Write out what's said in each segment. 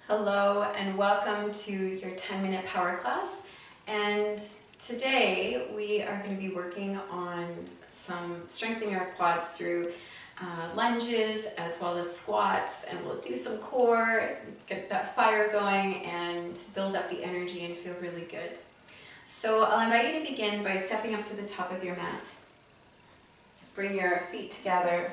Hello and welcome to your 10-minute power class. And today we are going to be working on some strengthening our quads through lunges as well as squats, and we'll do some core, get that fire going and build up the energy and feel really good. So I'll invite you to begin by stepping up to the top of your mat. Bring your feet together,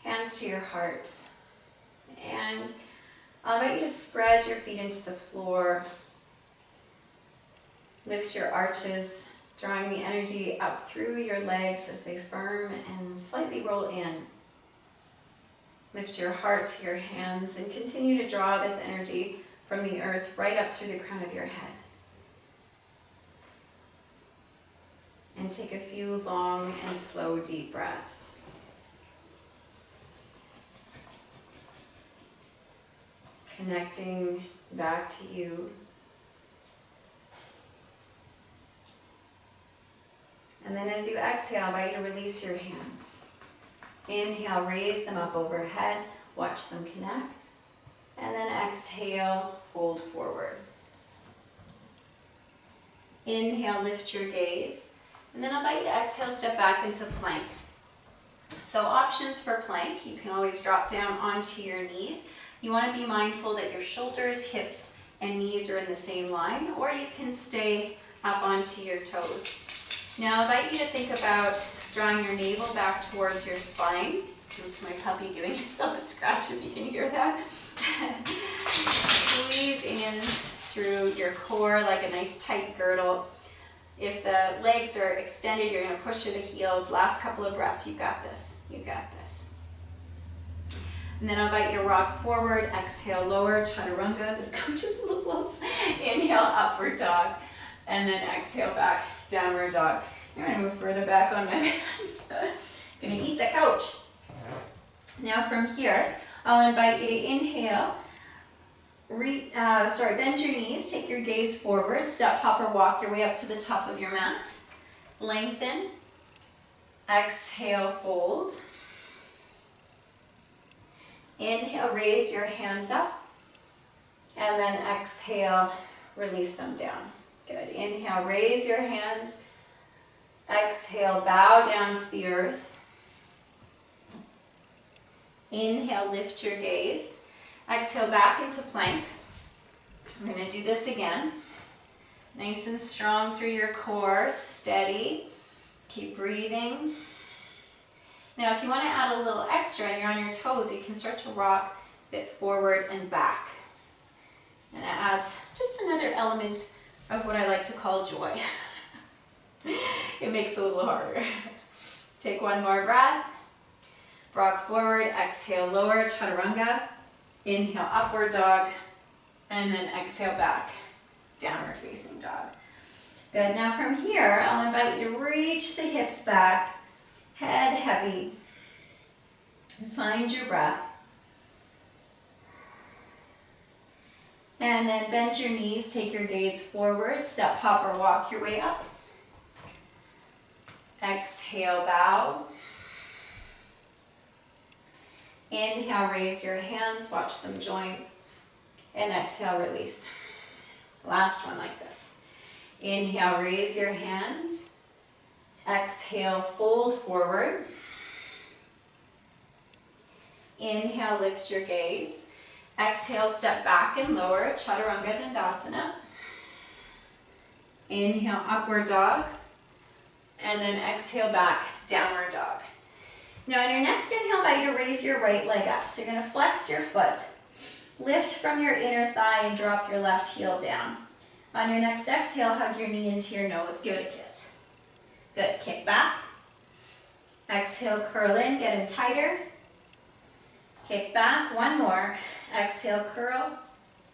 hands to your heart, and I'll invite you to spread your feet into the floor. Lift your arches, drawing the energy up through your legs as they firm and slightly roll in. Lift your heart to your hands and continue to draw this energy from the earth right up through the crown of your head. And take a few long and slow deep breaths. Connecting back to you. And then as you exhale, I invite you to release your hands. Inhale, raise them up overhead, watch them connect. And then exhale, fold forward. Inhale, lift your gaze. And then I'll invite you to exhale, step back into plank. So options for plank, you can always drop down onto your knees. You want to be mindful that your shoulders, hips, and knees are in the same line, or you can stay up onto your toes. Now I invite you to think about drawing your navel back towards your spine. That's my puppy giving herself a scratch, if you can hear that. Squeeze in through your core like a nice tight girdle. If the legs are extended, you're going to push through the heels. Last couple of breaths, you got this, you got this. And then I'll invite you to rock forward, exhale, lower, chaturanga. This coach is a little close. Inhale, upward dog. And then exhale back, downward dog. I'm going to move further back on my bed. Going to eat the couch. Now from here, I'll invite you to inhale. Bend your knees, take your gaze forward, step, hop, or walk your way up to the top of your mat. Lengthen. Exhale, fold. Inhale, raise your hands up, and then exhale, release them down. Good. Inhale, raise your hands. Exhale, bow down to the earth. Inhale, lift your gaze. Exhale, back into plank. I'm going to do this again. Nice and strong through your core, steady. Keep breathing. Now, if you want to add a little extra and you're on your toes, you can start to rock a bit forward and back. And that adds just another element of what I like to call joy. It makes it a little harder. Take one more breath. Rock forward, exhale, lower, chaturanga. Inhale, upward dog. And then exhale back, downward facing dog. Good. Now from here, I'll invite you to reach the hips back. Head heavy, and find your breath. And then bend your knees, take your gaze forward, step, hop, or walk your way up. Exhale, bow. Inhale, raise your hands, watch them join. And exhale, release. Last one like this. Inhale, raise your hands. Exhale, fold forward. Inhale, lift your gaze. Exhale, step back and lower, chaturanga dandasana. Inhale, upward dog. And then exhale back, downward dog. Now on your next inhale, I invite you to raise your right leg up. So you're going to flex your foot. Lift from your inner thigh and drop your left heel down. On your next exhale, hug your knee into your nose. Give it a kiss. Good. Kick back. Exhale, curl in, get in tighter. Kick back. One more. Exhale, curl,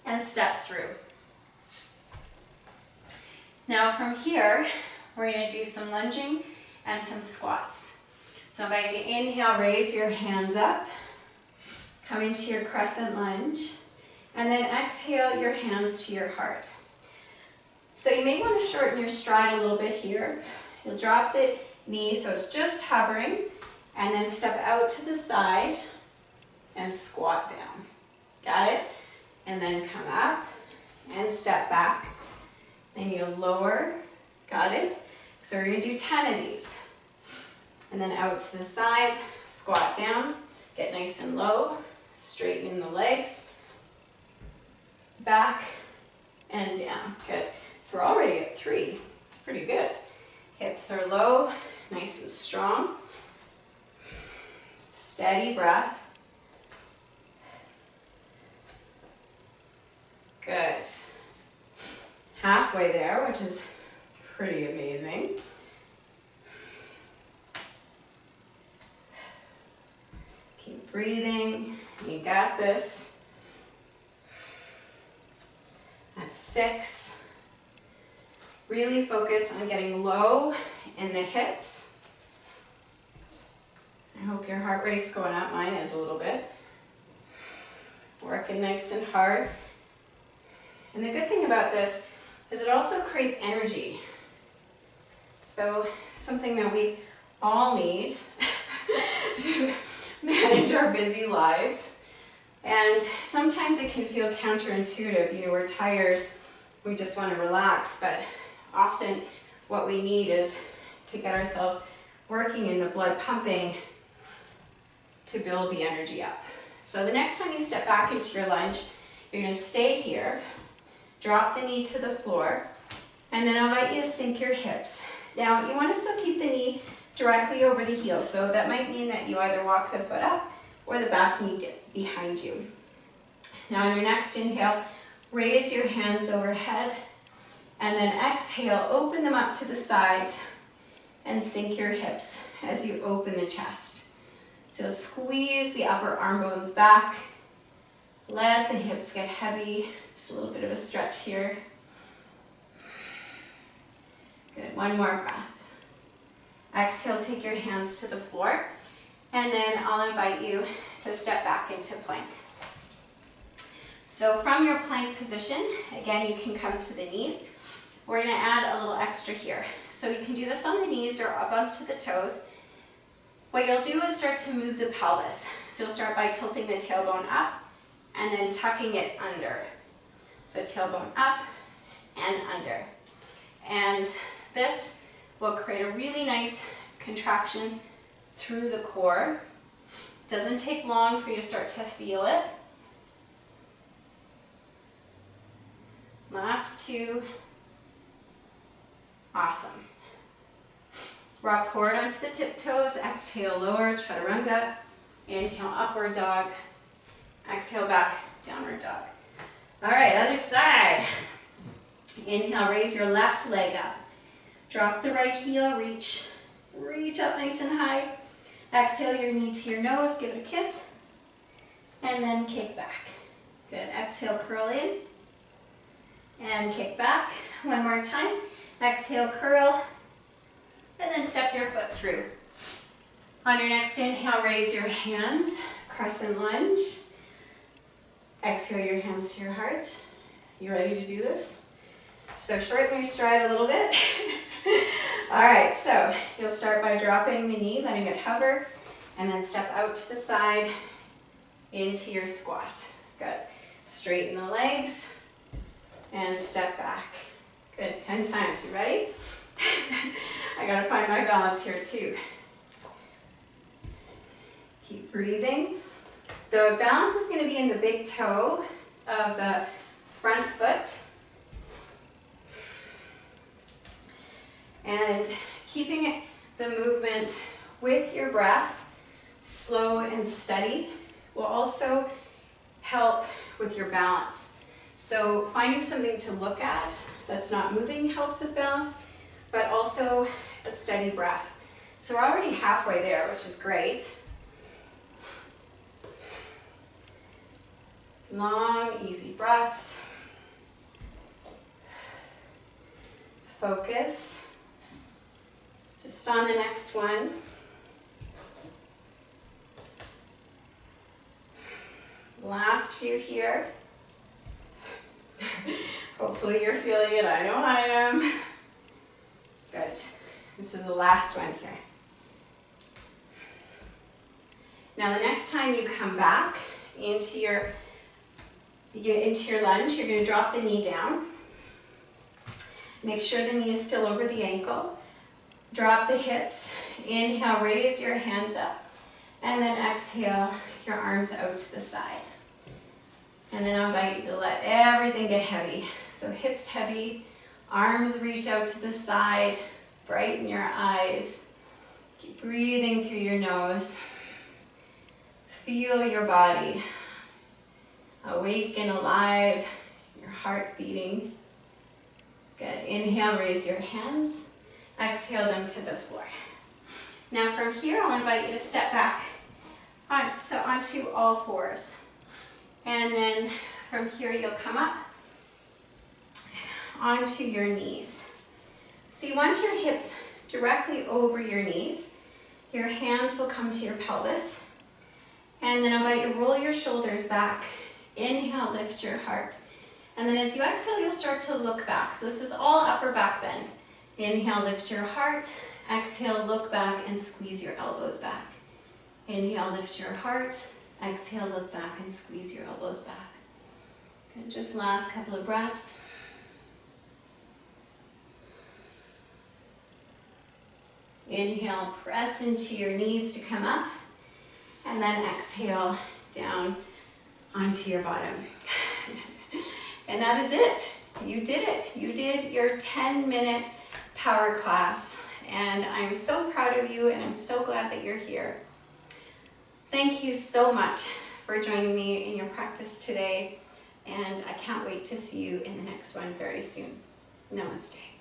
and step through. Now from here, we're going to do some lunging and some squats. So I invite you to inhale, raise your hands up. Come into your crescent lunge. And then exhale your hands to your heart. So you may want to shorten your stride a little bit here. You'll drop the knee so it's just hovering, and then step out to the side and squat down. Got it? and then come up and step back. Then you lower, got it? So we're gonna do 10 of these. And then out to the side, squat down, get nice and low, straighten the legs, back and down, good. So we're already at 3, it's pretty good. Hips are low, nice and strong. Steady breath. Good. Halfway there, which is pretty amazing. Keep breathing. You got this. That's 6. Really focus on getting low in the hips. I hope your heart rate's going up. Mine is a little bit. Working nice and hard. And the good thing about this is it also creates energy. So something that we all need to manage our busy lives. And sometimes it can feel counterintuitive. You know, we're tired, we just want to relax, but often what we need is to get ourselves working and the blood pumping to build the energy up. So the next time you step back into your lunge, you're going to stay here. Drop the knee to the floor, and then I'll invite you to sink your hips. Now, you want to still keep the knee directly over the heel, so that might mean that you either walk the foot up or the back knee behind you. Now, on your next inhale, raise your hands overhead, and then exhale, open them up to the sides, and sink your hips as you open the chest. So squeeze the upper arm bones back, let the hips get heavy. Just a little bit of a stretch here. Good, one more breath. Exhale, take your hands to the floor, and then I'll invite you to step back into plank. So from your plank position, again, you can come to the knees. We're going to add a little extra here. So you can do this on the knees or up onto the toes. What you'll do is start to move the pelvis. So you'll start by tilting the tailbone up and then tucking it under. So tailbone up and under. And this will create a really nice contraction through the core. It doesn't take long for you to start to feel it. Last 2. Awesome. Rock forward onto the tiptoes. Exhale, lower, chaturanga. Inhale, upward dog. Exhale, back, downward dog. All right, other side. Inhale, raise your left leg up. Drop the right heel, reach up nice and high. Exhale your knee to your nose, give it a kiss, and then kick back. Good, exhale, curl in, and kick back. One more time. Exhale, curl, and then step your foot through. On your next inhale, raise your hands, crescent lunge. Exhale your hands to your heart. You ready to do this? So shorten your stride a little bit. All right, so you'll start by dropping the knee, letting it hover, and then step out to the side into your squat. Good. Straighten the legs and step back. Good, 10 times. You ready? I gotta find my balance here too. Keep breathing. The balance is going to be in the big toe of the front foot. And keeping the movement with your breath slow and steady will also help with your balance. So finding something to look at that's not moving helps with balance, but also a steady breath. So we're already halfway there, which is great. Long, easy breaths. Focus. Just on the next one. Last few here. Hopefully you're feeling it. I know I am. Good. This is the last one here. Now the next time you come back into your You get into your lunge, you're going to drop the knee down. Make sure the knee is still over the ankle. Drop the hips. Inhale, raise your hands up. And then exhale, your arms out to the side. And then I'll invite you to let everything get heavy. So hips heavy, arms reach out to the side, brighten your eyes. Keep breathing through your nose. Feel your body awake and alive, your heart beating. Good. Inhale, raise your hands. Exhale them to the floor. Now from here, I'll invite you to step back onto all fours. And then from here, you'll come up onto your knees. So you want your hips directly over your knees. Your hands will come to your pelvis. And then I'll invite you to roll your shoulders back. Inhale, lift your heart. And then as you exhale, you'll start to look back. So this is all upper back bend. Inhale, lift your heart. Exhale, look back and squeeze your elbows back. Inhale, lift your heart. Exhale, look back and squeeze your elbows back. Good. Just last couple of breaths. Inhale, press into your knees to come up. And then exhale down onto your bottom. And that is it. You did it. You did your 10-minute power class. And I'm so proud of you, and I'm so glad that you're here. Thank you so much for joining me in your practice today. And I can't wait to see you in the next one very soon. Namaste.